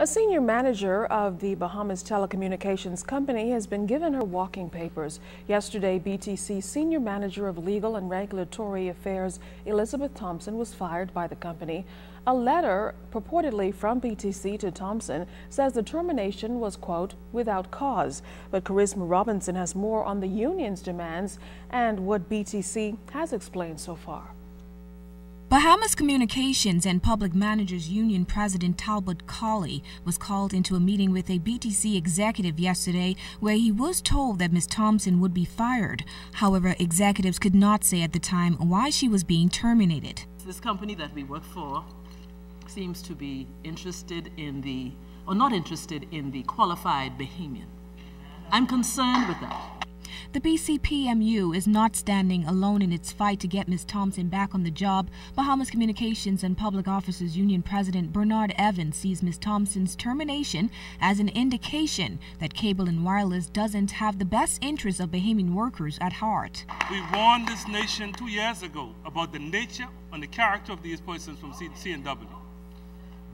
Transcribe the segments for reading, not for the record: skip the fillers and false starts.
A senior manager of the Bahamas telecommunications company has been given her walking papers. Yesterday, BTC Senior Manager of Legal and Regulatory Affairs Elizabeth Thompson was fired by the company. A letter purportedly from BTC to Thompson says the termination was, quote, without cause. But Charisma Robinson has more on the union's demands and what BTC has explained so far. Bahamas Communications and Public Managers Union President Talbot Colley was called into a meeting with a BTC executive yesterday where he was told that Ms. Thompson would be fired. However, executives could not say at the time why she was being terminated. This company that we work for seems to be interested in the, or not interested in the qualified Bahamian. I'm concerned with that. The BCPMU is not standing alone in its fight to get Ms. Thompson back on the job. Bahamas Communications and Public Officers Union President Bernard Evans sees Ms. Thompson's termination as an indication that Cable and Wireless doesn't have the best interests of Bahamian workers at heart. We warned this nation 2 years ago about the nature and the character of these persons from C&W.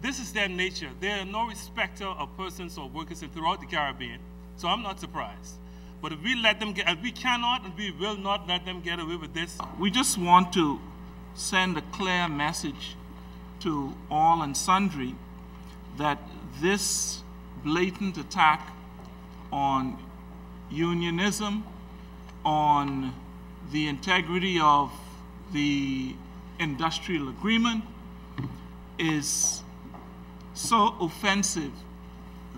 This is their nature. They are no respecter of persons or workers throughout the Caribbean, so I'm not surprised. But if we let them get, we cannot and we will not let them get away with this. We just want to send a clear message to all and sundry that this blatant attack on unionism, on the integrity of the industrial agreement is so offensive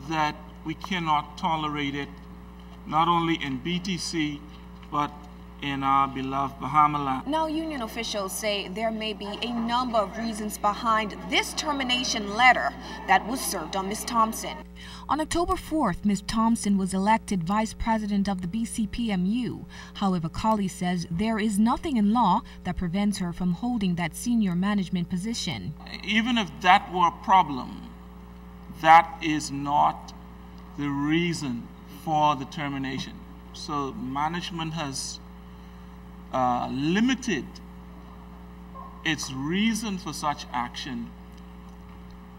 that we cannot tolerate it, not only in BTC, but in our beloved Bahamaland. Now, union officials say there may be a number of reasons behind this termination letter that was served on Ms. Thompson. On October 4th, Ms. Thompson was elected vice president of the BCPMU. However, Colley says there is nothing in law that prevents her from holding that senior management position. Even if that were a problem, that is not the reason for the termination. So management has limited its reason for such action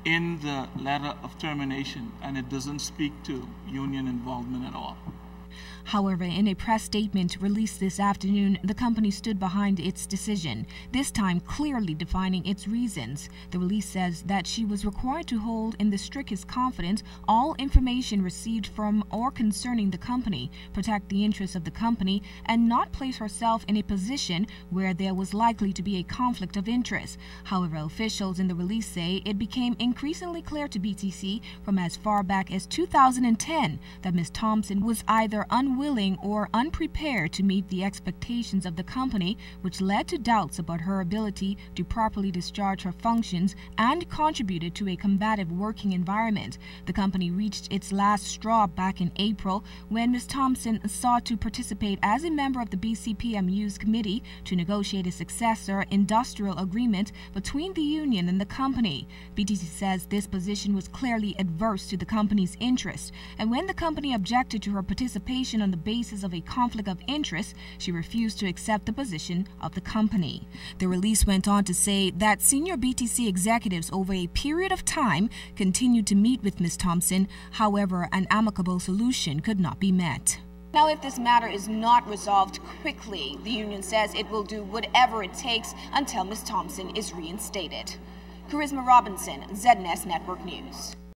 in the letter of termination, and it doesn't speak to union involvement at all. However, in a press statement released this afternoon, the company stood behind its decision, this time clearly defining its reasons. The release says that she was required to hold in the strictest confidence all information received from or concerning the company, protect the interests of the company, and not place herself in a position where there was likely to be a conflict of interest. However, officials in the release say it became increasingly clear to BTC from as far back as 2010 that Ms. Thompson was either unwilling or unprepared to meet the expectations of the company, which led to doubts about her ability to properly discharge her functions and contributed to a combative working environment. The company reached its last straw back in April when Ms. Thompson sought to participate as a member of the BCPMU's committee to negotiate a successor industrial agreement between the union and the company. BTC says this position was clearly adverse to the company's interests, and when the company objected to her participation on the basis of a conflict of interest, she refused to accept the position of the company. The release went on to say that senior BTC executives over a period of time continued to meet with Ms. Thompson. However, an amicable solution could not be met. Now, if this matter is not resolved quickly, the union says it will do whatever it takes until Ms. Thompson is reinstated. Charisma Robinson, ZNS Network News.